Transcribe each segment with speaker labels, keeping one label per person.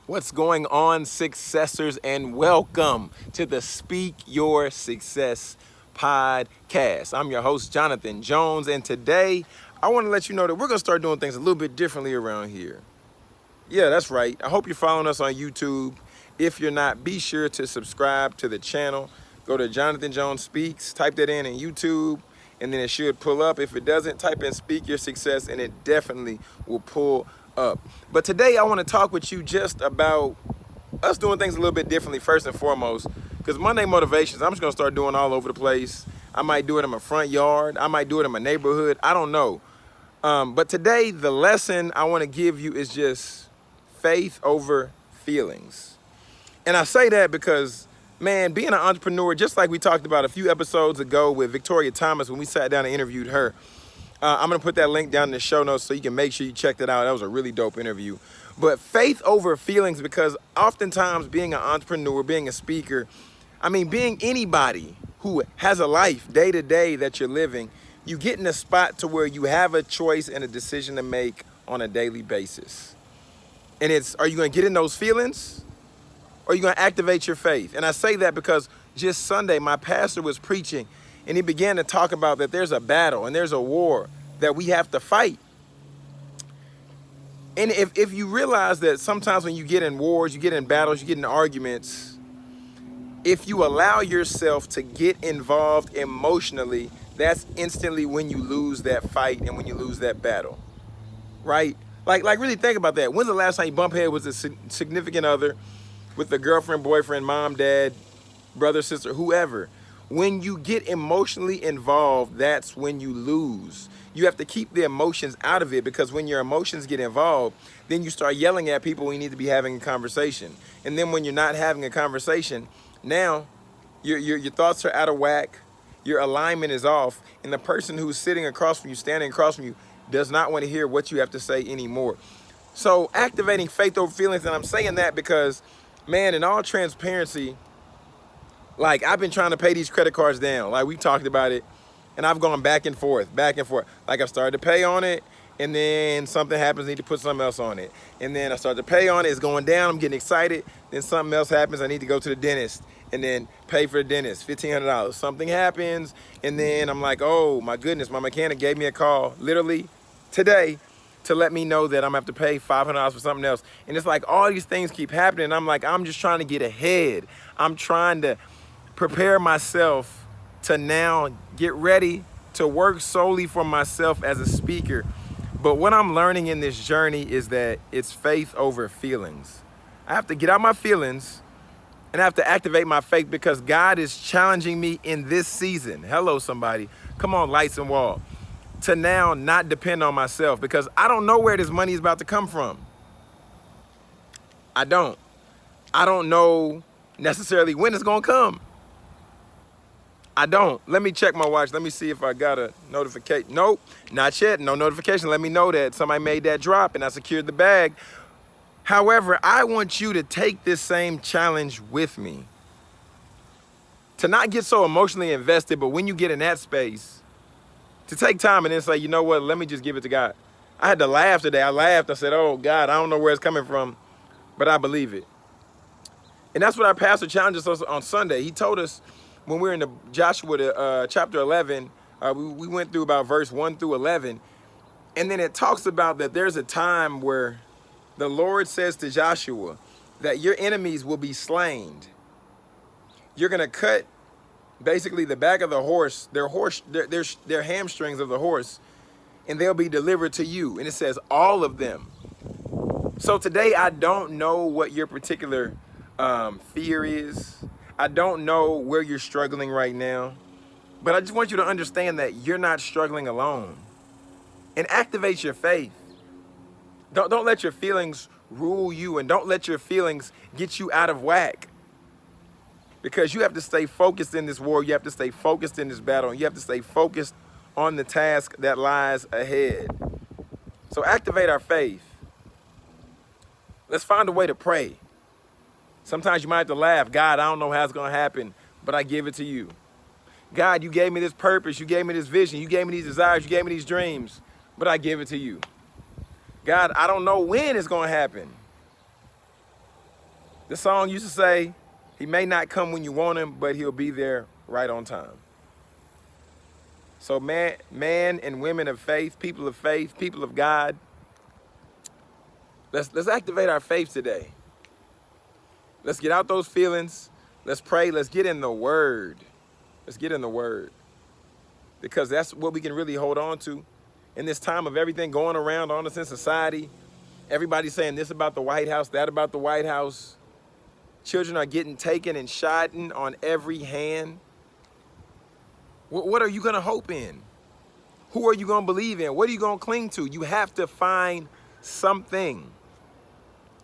Speaker 1: What's going on, successors, and welcome to the Speak Your Success podcast. I'm your host, Jonathan Jones, and today I want to let you know that we're going to start doing things a little bit differently around here. Yeah, that's right. I hope you're following us on YouTube. If you're not, be sure to subscribe to the channel. Go to Jonathan Jones Speaks, type that in YouTube, and then it should pull up. If it doesn't, type in Speak Your Success, and it definitely will pull up. But today I want to talk with you just about us doing things a little bit differently, first and foremost, because Monday motivations, I'm just going to start doing all over the place. I might do it in my front yard. I might do it in my neighborhood. I don't know. But today, the lesson I want to give you is just faith over feelings. And I say that because, man, being an entrepreneur, just like we talked about a few episodes ago with Victoria Thomas when we sat down and interviewed her, I'm going to put that link down in the show notes so you can make sure you check that out. That was a really dope interview. But faith over feelings, because oftentimes being an entrepreneur, being a speaker, being anybody who has a life day to day that you're living, you get in a spot to where you have a choice and a decision to make on a daily basis. And it's, are you going to get in those feelings or are you going to activate your faith? And I say that because just Sunday, my pastor was preaching and he began to talk about that there's a battle and there's a war that we have to fight. And if you realize that sometimes when you get in wars, you get in battles, you get in arguments, if you allow yourself to get involved emotionally, that's instantly when you lose that fight and when you lose that battle, right? Like really think about that. When's the last time you bump head with a significant other, with a girlfriend, boyfriend, mom, dad, brother, sister, whoever? When you get emotionally involved, that's when you lose. You have to keep the emotions out of it, because when your emotions get involved, then you start yelling at people when you need to be having a conversation. And then when you're not having a conversation, now your thoughts are out of whack, your alignment is off, and the person who's sitting across from you, standing across from you, does not want to hear what you have to say anymore. So activating faith over feelings, and I'm saying that because, man, in all transparency, like I've been trying to pay these credit cards down. Like we talked about it, and I've gone back and forth. Like I started to pay on it, and then something happens, I need to put something else on it. And then I start to pay on it, it's going down, I'm getting excited. Then something else happens, I need to go to the dentist and then pay for the dentist, $1,500. Something happens, and then I'm like, oh my goodness, my mechanic gave me a call literally today to let me know that I'm gonna have to pay $500 for something else. And it's like all these things keep happening. I'm like, I'm just trying to get ahead. I'm trying to prepare myself to now get ready to work solely for myself as a speaker. But what I'm learning in this journey is that it's faith over feelings. I have to get out my feelings and I have to activate my faith, because God is challenging me in this season. Hello, somebody. Come on, lights and wall. To now not depend on myself, because I don't know where this money is about to come from. I don't know necessarily when it's gonna come. I don't. Let me check my watch. Let me see if I got a notification. Nope, not yet. No notification. Let me know that somebody made that drop and I secured the bag. However, I want you to take this same challenge with me. To not get so emotionally invested, but when you get in that space, to take time and then say, you know what, let me just give it to God. I had to laugh today. I laughed. I said, oh God, I don't know where it's coming from, but I believe it. And that's what our pastor challenged us on Sunday. He told us when we were in the Joshua chapter 11, we went through about verse 1 through 11. And then it talks about that there's a time where the Lord says to Joshua that your enemies will be slain. You're going to cut basically the back of the horse, their hamstrings of the horse, and they'll be delivered to you. And it says all of them. So today, I don't know what your particular fear is. I don't know where you're struggling right now, but I just want you to understand that you're not struggling alone. And activate your faith. Don't let your feelings rule you, and don't let your feelings get you out of whack. Because you have to stay focused in this war. You have to stay focused in this battle. You have to stay focused on the task that lies ahead. So activate our faith. Let's find a way to pray. Sometimes you might have to laugh. God, I don't know how it's going to happen, but I give it to you. God, you gave me this purpose. You gave me this vision. You gave me these desires. You gave me these dreams, but I give it to you. God, I don't know when it's going to happen, The song used to say, he may not come when you want him, but he'll be there right on time. So man and women of faith, people of God, let's activate our faith today. Let's get out those feelings. Let's pray. Let's get in the word. Let's get in the word. Because that's what we can really hold on to in this time of everything going around on us in society. Everybody's saying this about the White House, that about the White House. Children are getting taken and shot on every hand. What are you going to hope in? Who are you going to believe in? What are you going to cling to? You have to find something.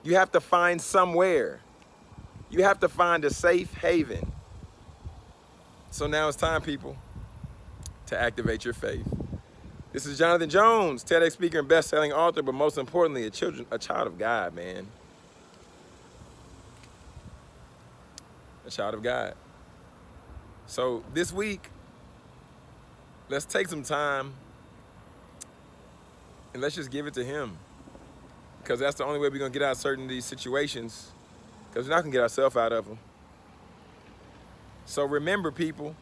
Speaker 1: You have to find somewhere. You have to find a safe haven. So now it's time, people, to activate your faith. This is Jonathan Jones, TEDx speaker and best-selling author, but most importantly, a child of God, man. A child of God. So this week, let's take some time and let's just give it to him. Because that's the only way we're going to get out of certain of these situations, because we're not going to get ourselves out of them. So remember, people,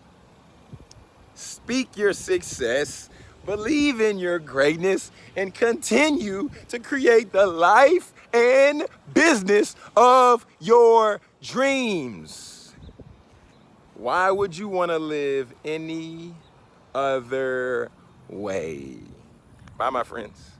Speaker 1: speak your success, believe in your greatness, and continue to create the life and business of your dreams. Why would you want to live any other way? Bye, my friends.